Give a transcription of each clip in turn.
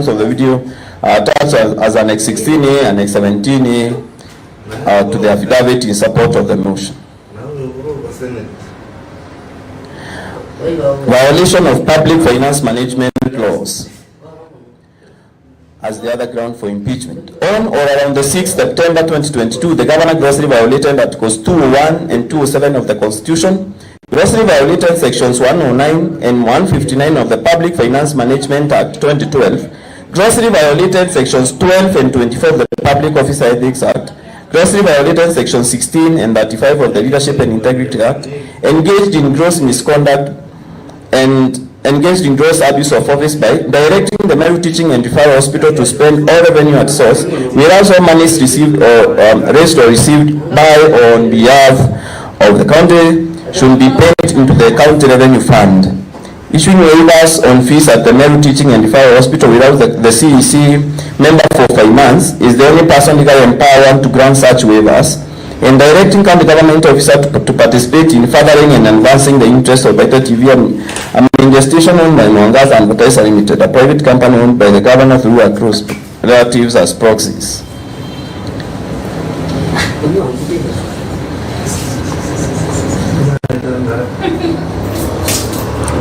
of the video are attached as Annex 16A, Annex 17A to the affidavit in support of the motion. Violation of public finance management laws as the other ground for impeachment. On or around the 6th September 2022, the governor grossly violated Articles 201 and 207 of the Constitution, grossly violated Sections 109 and 159 of the Public Finance Management Act 2012, grossly violated Sections 12 and 24 of the Public Officer Ethics Act, grossly violated Section 16 and 35 of the Leadership and Integrity Act, engaged in gross misconduct and engaged in gross abuse of office by directing the Meru Teaching and Referral Hospital to spend all revenue at source, whereas all monies received or raised or received by or on behalf of the county should be paid into the county revenue fund. Issuing waivers on fees at the Meru Teaching and Referral Hospital without the CEC member for 5 months is the only person legally empowered to grant such waivers, and directing county government officer to participate in furthering and advancing the interests of Better TV and a station owned by Mwangaza Advertiser Limited, a private company owned by the governor through her close relatives as proxies.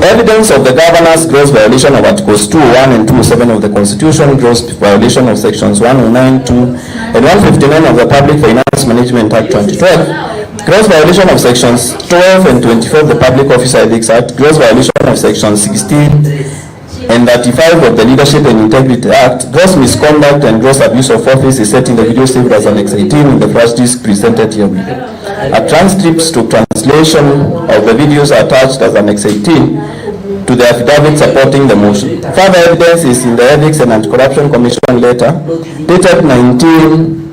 Evidence of the governor's gross violation of Articles 201 and 207 of the Constitution, gross violation of Sections 109, 2 and 159 of the Public Finance Management Act 2012, gross violation of Sections 12 and 24 of the Public Officer Ethics Act, gross violation of Sections 16 and 35 of the Leadership and Integrity Act, gross misconduct and gross abuse of office is set in the video saved as Annex 18 in the flash disc presented here with. A transcripts to translation of the videos are attached as Annex 18 to the affidavit supporting the motion. Further evidence is in the Ethics and Anti-Corruption Commission letter dated 19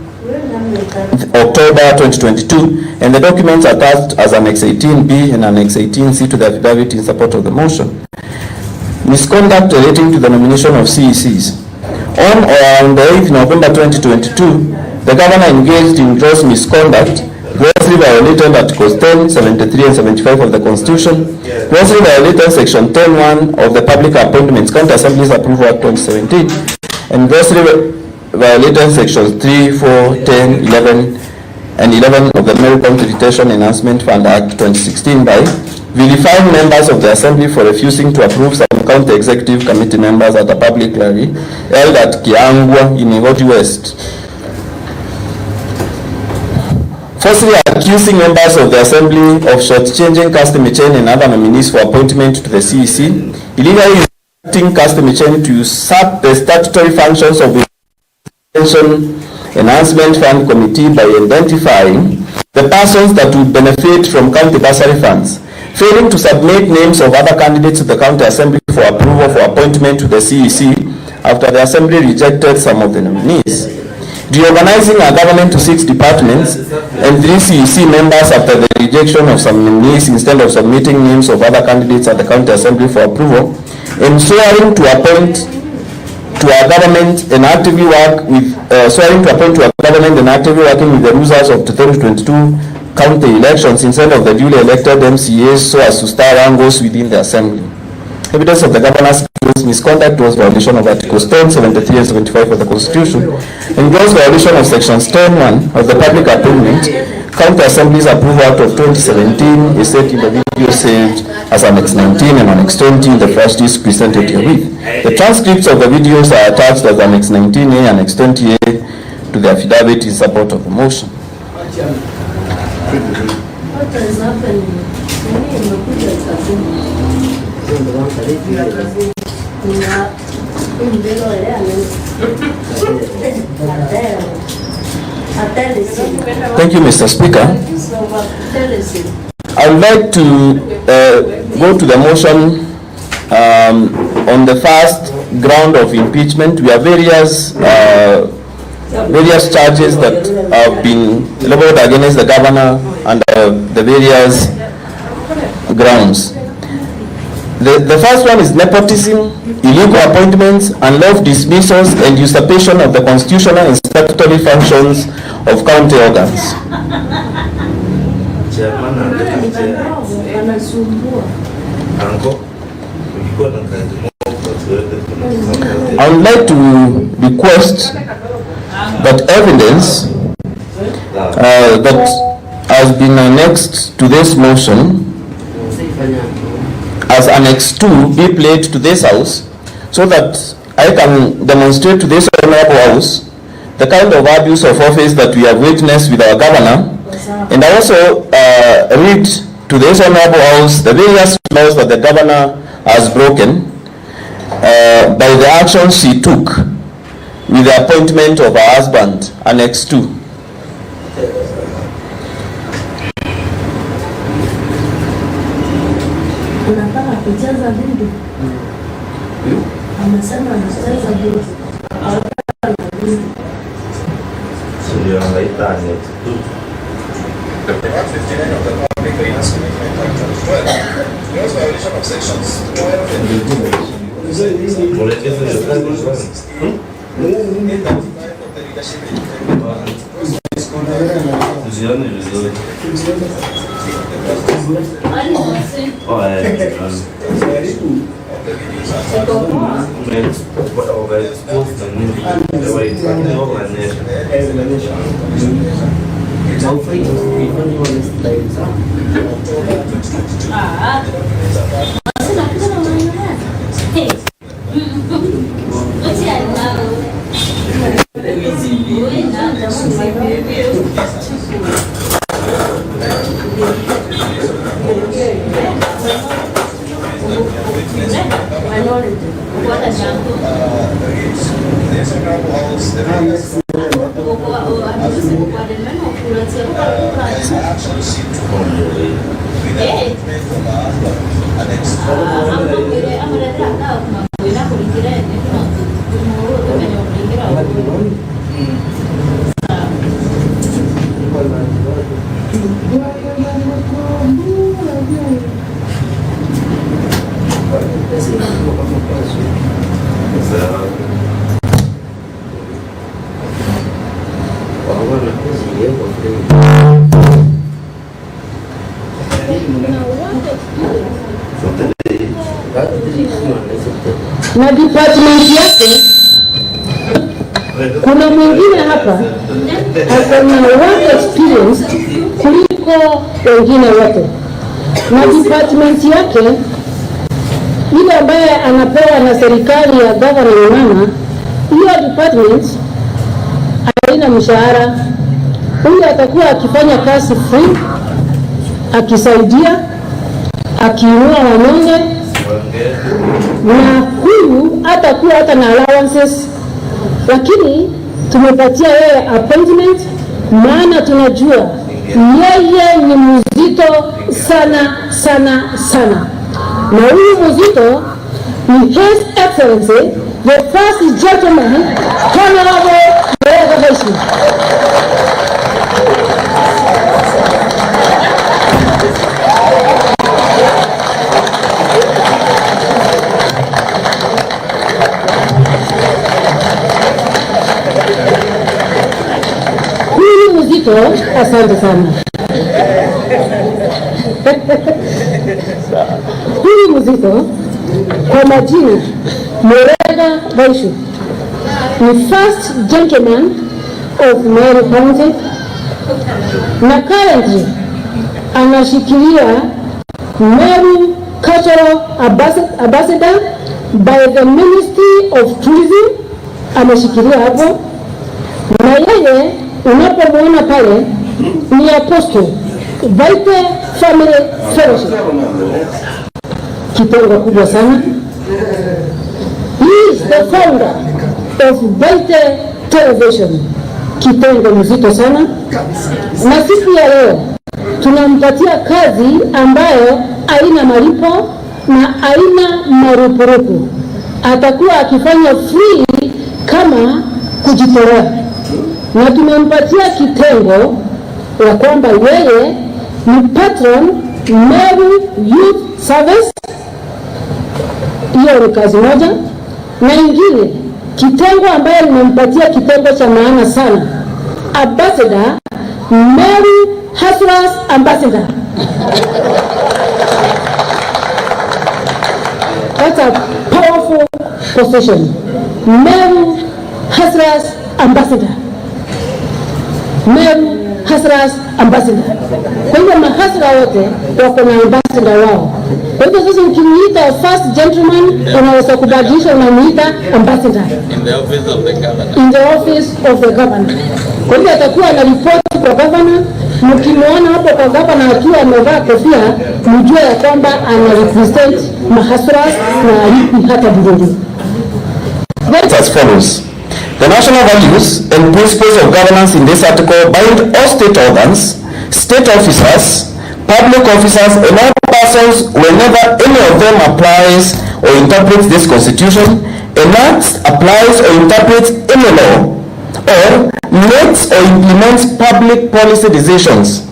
October 2022, and the documents attached as Annex 18B and Annex 18C to the affidavit in support of the motion. Misconduct relating to the nomination of CECs. On or around the 8th November 2022, the governor engaged in gross misconduct, grossly violated Articles 10, 73 and 75 of the Constitution, grossly violated Section 10(1) of the Public Appointments County Assembly's Approval Act 2017, and grossly violated Sections 3, 4, 10, 11 and 11 of the Meru County Retention Enhancement Fund Act 2016 by vilifying members of the Assembly for refusing to approve some County Executive Committee members at a public rally held at Kiangwa in Igoti West. Firstly, accusing members of the Assembly of shortchanging Custom Chain and other nominees for appointment to the CEC, illegally instructing Custom Chain to usurp the statutory functions of the Retention Enhancement Fund Committee by identifying the persons that would benefit from county bursary funds, failing to submit names of other candidates to the County Assembly for approval for appointment to the CEC after the Assembly rejected some of the nominees. Reorganizing our government to 6 departments and 3 CEC members after the rejection of some nominees instead of submitting names of other candidates at the County Assembly for approval, and swearing to appoint to our government and actively work with working with the results of the 2022 county elections instead of the duly elected MCAs so as to star angles within the Assembly. Evidence of the governor's gross misconduct was violation of Articles 10, 73 and 75 of the Constitution, and gross violation of Sections 10(1) of the Public Appointment County Assembly's Approval Act of 2017 is set in the video saved as Annex 19 and Annex 20 in the flash disc presented herewith. The transcripts of the videos are attached as Annex 19A, Annex 20A to the affidavit in support of the motion. What is happening? Thank you, Mr. Speaker. I would like to go to the motion on the first ground of impeachment. We have various charges that have been leveled against the governor under the various grounds. The first one is nepotism, illegal appointments, unlawful dismissals, and usurpation of the constitutional and statutory functions of county organs. I would like to request that evidence that has been annexed to this motion as Annex 2 be played to this House, so that I can demonstrate to this Honorable House the kind of abuse of office that we have witnessed with our governor, and I also read to this Honorable House the various laws that the governor has broken by the actions she took with the appointment of her husband, Annex 2. Unataka kucheza video? Amesema anacheza video. So you are like that, Annex 2. Violation of sections 12 and 18. Por eso es el na department yake. Kuna mwingine hapa akona work experience kuliko wengine wote, na department yake ile ambaye anapewa na serikali ya governor mama, hiyo department haina mshahara. Huyu atakuwa akifanya kazi free, akisaidia, akiinua wanyonge, na huyu atakuwa hata na allowances, lakini tumepatia yeye appointment, maana tunajua yeye ni mzito sana sana sana, na huyu mzito ni His Excellency the First Gentleman Honorable Meru. Asante sana. Huyu mzito kwa majina Meru ni First Gentleman of Meru County, na currently anashikilia Meru Cultural Ambassador by the Ministry of Tourism. Ameshikilia hapo, na yeye unapomwona pale ni Apostle Vital Family Fellowship, kitengo kubwa sana. He is the founder of Vital Television, kitengo mzito sana. Na siku ya leo tunampatia kazi ambayo haina malipo na haina marupurupu. Atakuwa akifanya free kama kujitolea, na tumempatia kitengo la kwamba yeye ni patron Meru Youth Service. Hiyo ni kazi moja, na ingine kitengo ambayo nimempatia kitengo cha maana sana, Ambassador Meru Hustlers Ambassador. That's a powerful position. Meru Hustlers Ambassador. Meru Hustlers Ambassador. Kwa hivyo mahasla wote wako na ambassador wao. Kwa hivyo sasa ukimuita first gentleman, unaweza kubadilisha unamuita ambassador. In the office of the governor. In the office of the governor. Kwa hivyo atakuwa anaripoti kwa governor. Mkimwona hapo kwa governor akiwa amevaa kofia, mjue ya kwamba ana represent mahasla na alipi hata bidii. As follows. The national values and principles of governance in this article bind all state organs, state officers, public officers, and all persons whenever any of them applies or interprets this constitution, enacts, applies, or interprets any law, or makes or implements public policy decisions.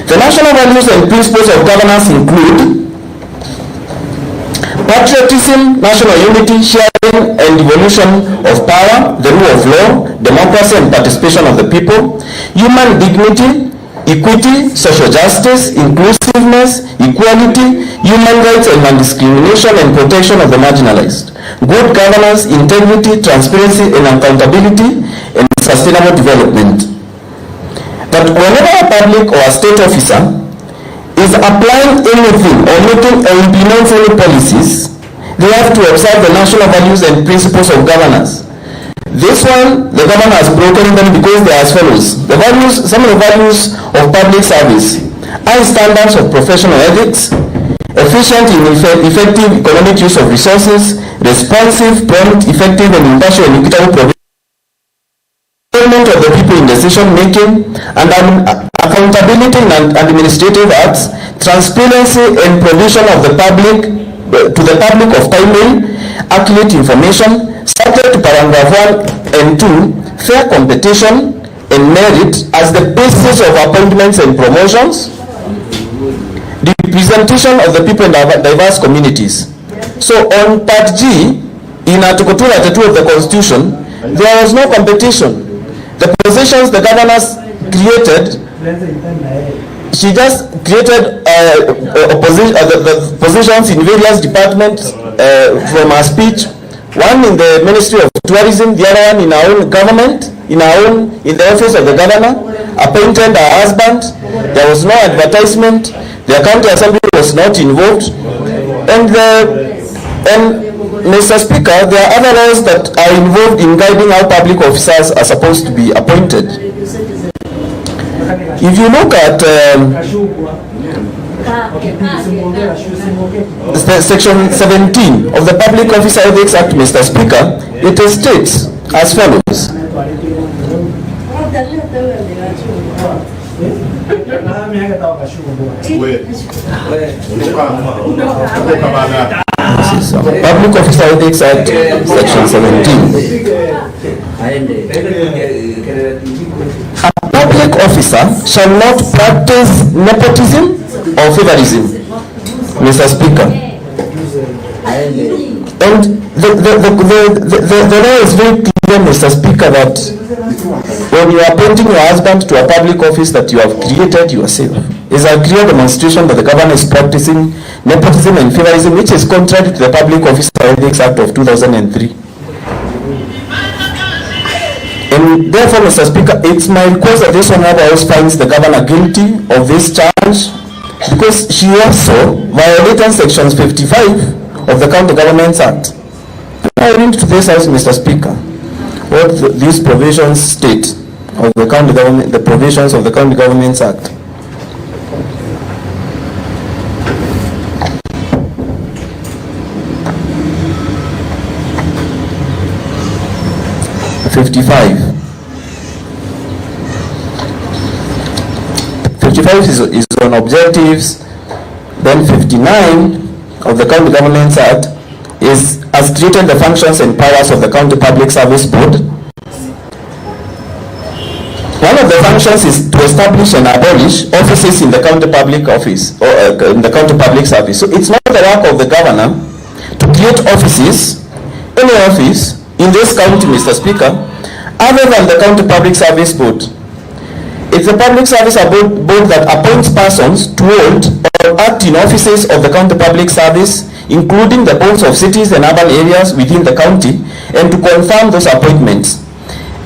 The national values and principles of governance include patriotism, national unity, sharing and devolution of power, the rule of law, democracy and participation of the people, human dignity, equity, social justice, inclusiveness, equality, human rights and non-discrimination and protection of the marginalized, good governance, integrity, transparency and accountability, and sustainable development. That whenever a public or a state officer is applying anything or making or implementing any policies, they have to observe the national values and principles of governance. This one, the government has broken them because they are as follows. The values, some of the values of public service: high standards of professional ethics, efficient and effective economic use of resources, responsive, prompt, effective and impartial and equitable provision of the people in decision making, and accountability and administrative acts, transparency and provision of the public to the public of timely, accurate information, subject to paragraph 1 and 2, fair competition and merit as the basis of appointments and promotions, the representation of the people in diverse communities. So on part G, in Article 292 of the Constitution, there was no competition. The positions the governors created, she just created the positions in various departments from her speech. One in the Ministry of Tourism, the other one in our own government, in the office of the governor, appointed her husband. There was no advertisement. The county assembly was not involved. And Mr. Speaker, there are other laws that are involved in guiding how public officers are supposed to be appointed. If you look at Section 17 of the Public Officer Ethics Act, Mr. Speaker, it states as follows. Public Officer Ethics Act, Section 17. A public officer shall not practice nepotism or favorism, Mr. Speaker. And the law is very clear, Mr. Speaker, that when you are appointing your husband to a public office that you have created yourself, is a clear demonstration that the government is practicing nepotism and favorism, which is contrary to the Public Officer Ethics Act of 2003. And therefore, Mr. Speaker, it's my request that this Honorable House finds the governor guilty of this charge, because she also violated sections 55 of the County Governments Act. I read to this House, Mr. Speaker, what these provisions state of the county government, the provisions of the County Governments Act. Is on objectives. Then 59 of the County Governments Act has created the functions and powers of the County Public Service Board. One of the functions is to establish and abolish offices in the county public office or in the county public service. So it's not the work of the governor to create offices, any office in this county, Mr. Speaker, other than the County Public Service Board. It's the Public Service Board that appoints persons to hold or shall act in offices of the county public service, including the boards of cities and urban areas within the county, and to confirm those appointments.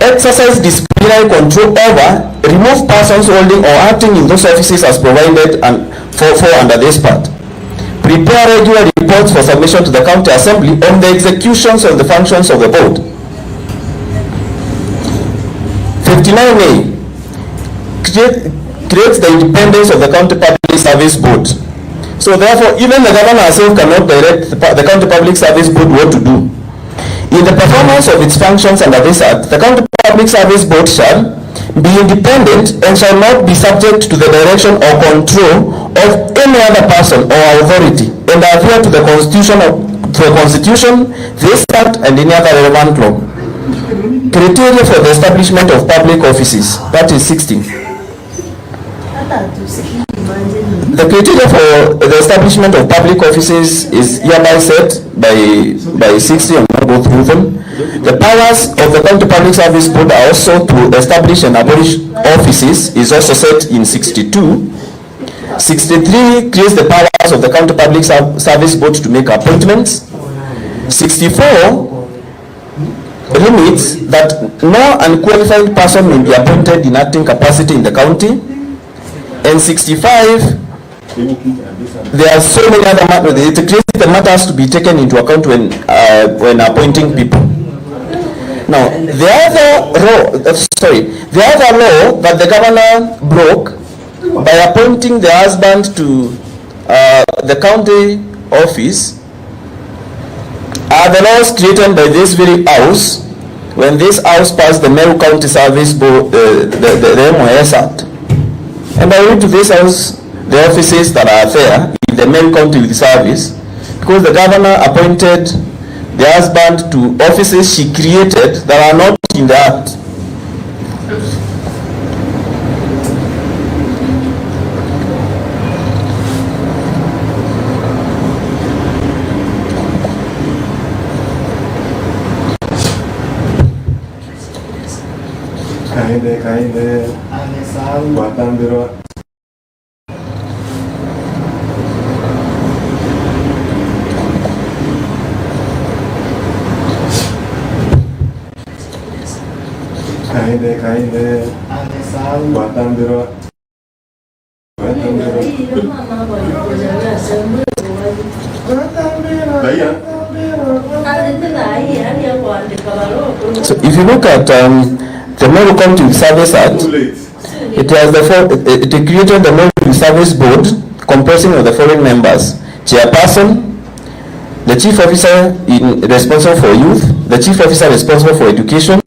Exercise disciplinary control over, remove persons holding or acting in those offices as provided and for under this part. Prepare regular reports for submission to the county assembly on the executions of the functions of the board. 59A, creates the independence of the county public service board. So therefore, even the governor herself cannot direct the county public service board what to do. In the performance of its functions under this act, the county public service board shall be independent and shall not be subject to the direction or control of any other person or authority, and adhere to the constitution, this act, and any other relevant law. Criteria for the establishment of public offices, that is 16. The criteria for the establishment of public offices is hereby set by 60. I'm not go through them. The powers of the county public service board are also to establish and abolish offices is also set in 62. 63 creates the powers of the county public service board to make appointments. 64 limits that no unqualified person may be appointed in acting capacity in the county. And 65, there are so many other matters. It creates the matters to be taken into account when appointing people. Now, the other law that the governor broke by appointing the husband to the county office are the laws created by this very house when this house passed the Meru County Service Board, the MOS Act. And I went to this house, the offices that are there in the Meru County with service, because the governor appointed the husband to offices she created that are not in the act. So if you look at the Meru County Service Act, it created the Meru Service Board comprising of the following members: chairperson, the chief officer responsible for youth, the chief officer responsible for education,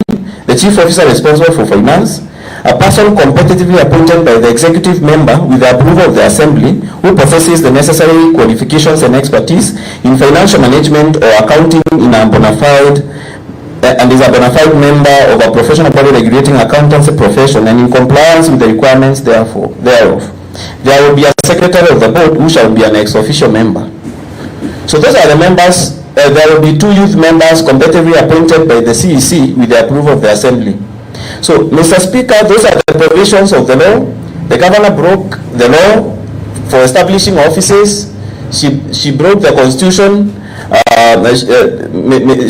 the chief officer responsible for finance, a person competitively appointed by the executive member with the approval of the assembly who possesses the necessary qualifications and expertise in financial management or accounting in a bona fide and is a bona fide member of a professional body regulating accountancy profession and in compliance with the requirements thereof. There will be a secretary of the board who shall be an ex-officio member. So those are the members. There will be 2 youth members competitively appointed by the CEC with the approval of the assembly. So, Mr. Speaker, those are the provisions of the law. The governor broke the law for establishing offices. She broke the constitution.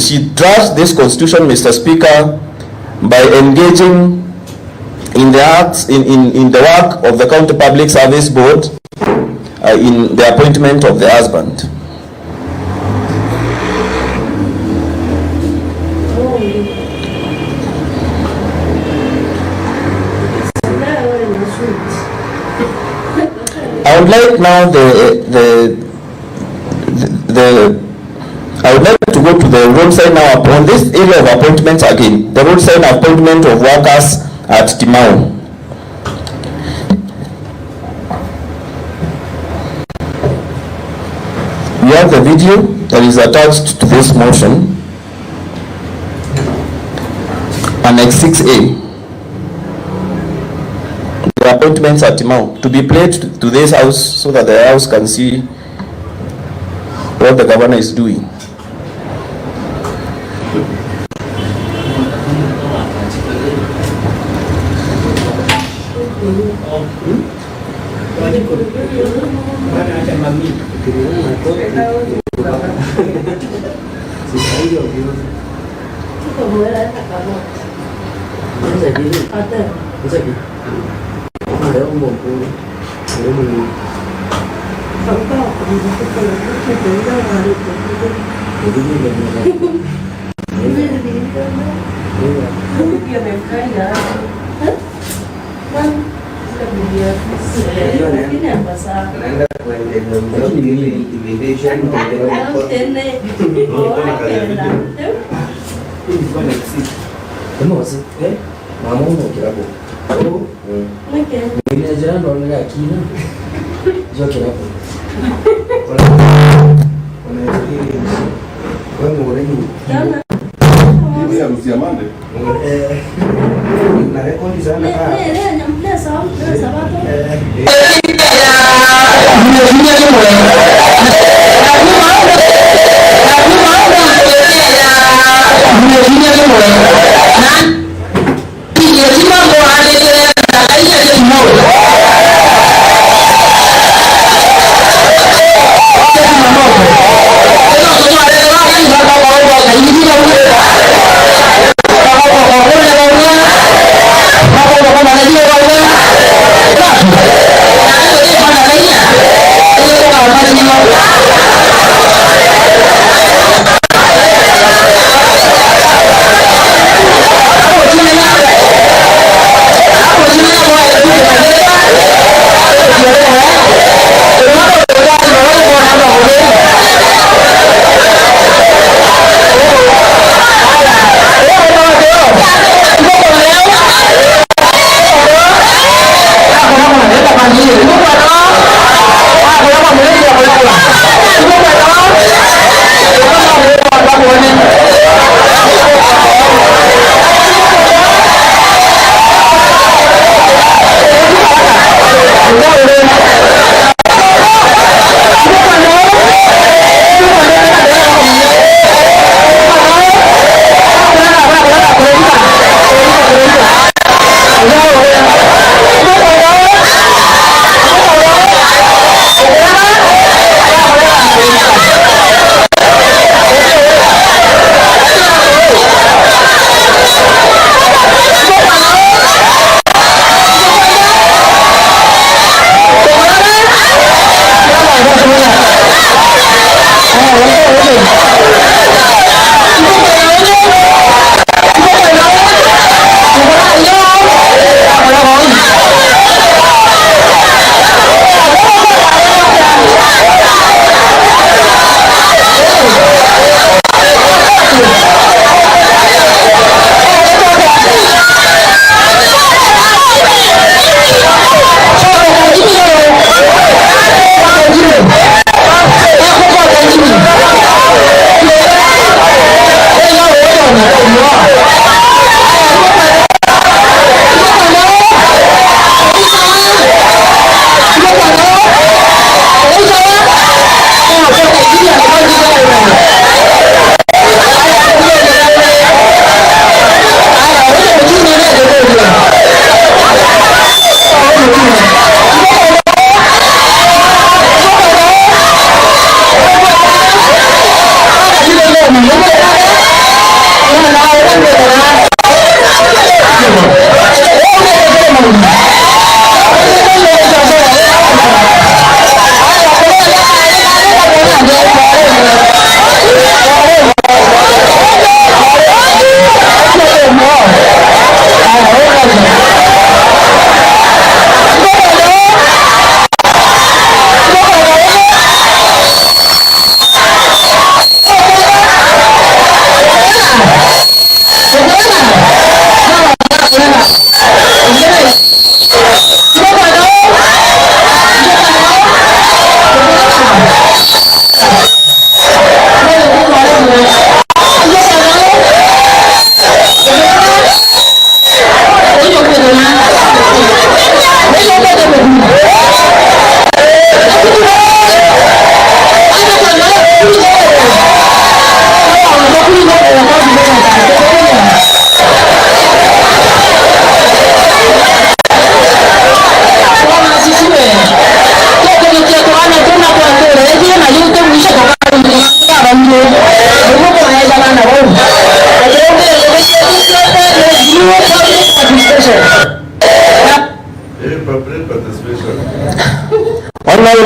She trashed this constitution, Mr. Speaker, by engaging in the acts, in the work of the County Public Service Board in the appointment of the husband. I would like now I would like to go to the roadside now upon this area of appointments again. The roadside appointment of workers at Timau. We have the video that is attached to this motion. Annex 6A. The appointments at Timau to be played to this house so that the house can see what the governor is doing.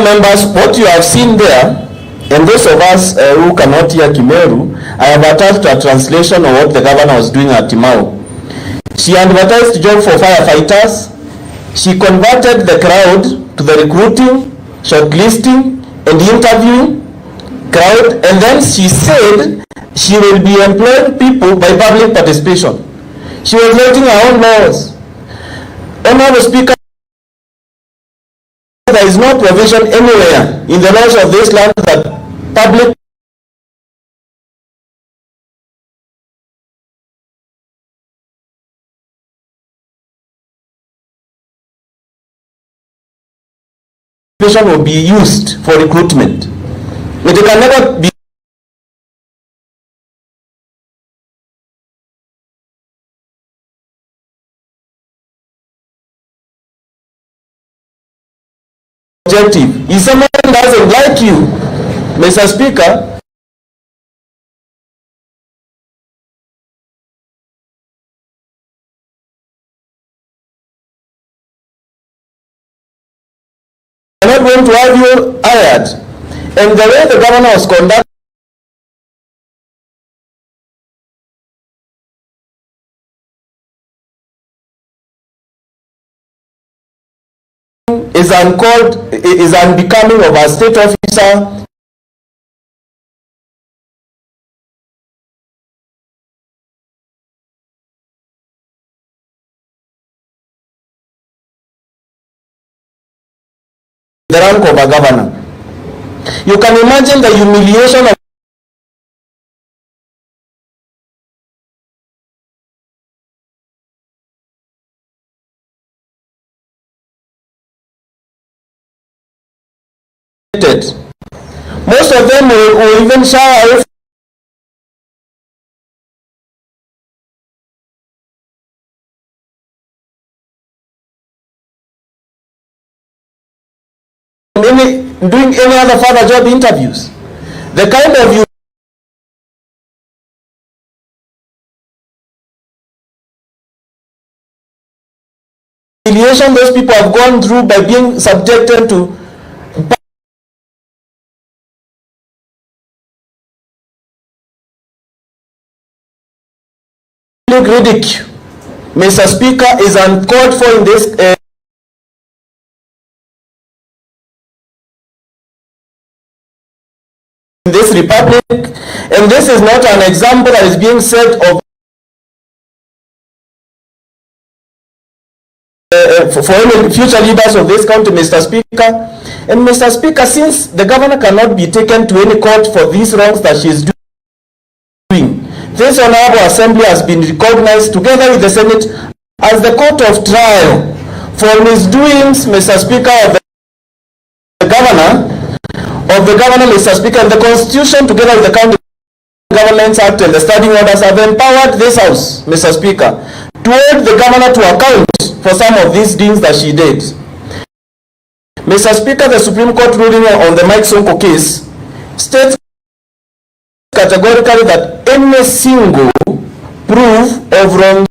members, what you have seen there, and those of us who cannot hear Kimeru, I have attached a translation of what the governor was doing at Timau. She advertised job for firefighters. She converted the crowd to the recruiting, shortlisting, and interviewing crowd, and then she said she will be employing people by public participation. She was writing her own laws. Honorable Speaker, there is no provision anywhere in the laws of this land that public participation will be used for recruitment. It can never be objective. If someone doesn't like you, Mr. Speaker, I'm not going to have you hired. And the way the governor was conducting is uncalled, is unbecoming of a state officer. The rank of a governor. You can imagine the humiliation of most of them will even shy away from doing any other further job interviews. The kind of humiliation those people have gone through by being subjected to ridicule, Mr. Speaker, is uncalled for in this republic, and this is not an example that is being set of for any future leaders of this country, Mr. Speaker. And Mr. Speaker, since the governor cannot be taken to any court for these wrongs that she is doing, this honorable assembly has been recognized together with the Senate as the court of trial for misdoings, Mr. Speaker, of the governor, Mr. Speaker, and the Constitution together with the County Governments Act and the standing orders have empowered this House, Mr. Speaker, to hold the governor to account for some of these things that she did. Mr. Speaker, the Supreme Court ruling on the Mike Sonko case states categorically that any single proof of wrongdoing,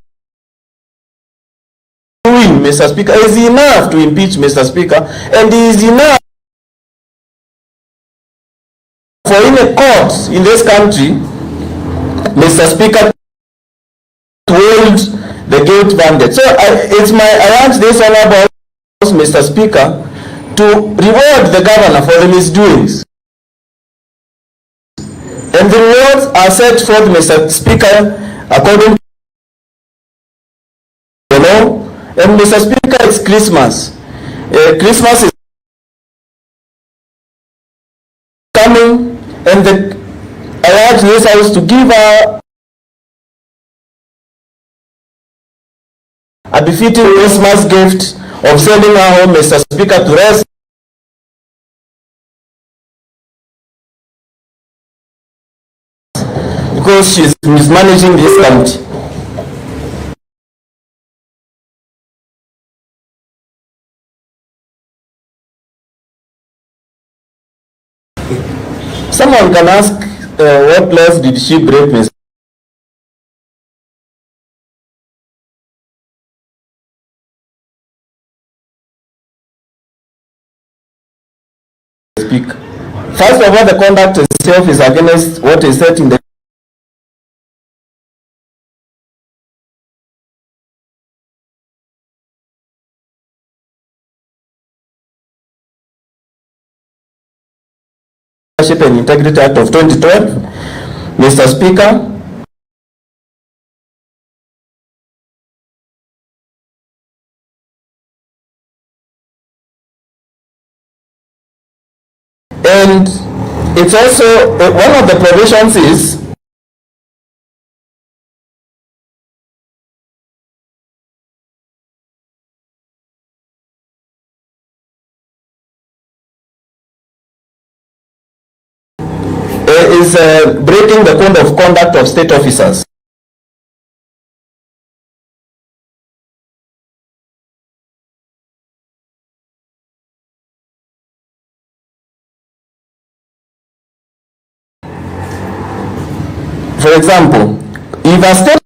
Mr. Speaker, is enough to impeach, Mr. Speaker, and is enough for any court in this country, Mr. Speaker, to hold the guilt verdict. So I urge this honorable House, Mr. Speaker, to reward the governor for the misdoings. And the rewards are set forth, Mr. Speaker, according to the law. And Mr. Speaker, it's Christmas. Christmas is coming, and I urge this House to give her a befitting Christmas gift of sending her home, Mr. Speaker, to rest. Because she's mismanaging this country. Someone can ask, what laws did she break, Mr. speak. First of all, the conduct itself is against what is set in the Leadership and Integrity Act of 2012. Mr. Speaker, and it's also one of the provisions is breaking the code of conduct of state officers. For example, if a state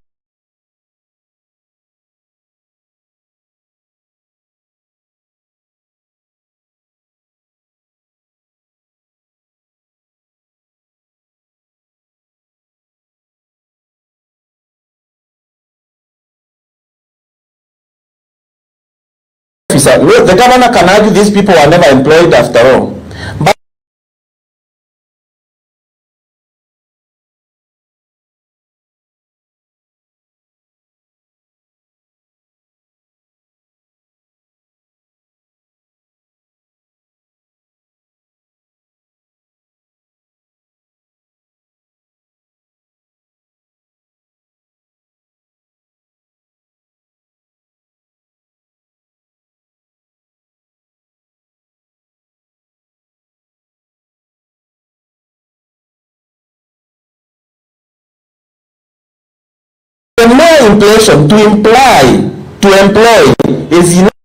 officer, the governor can argue these people were never employed after all. But the mere implication to employ is enough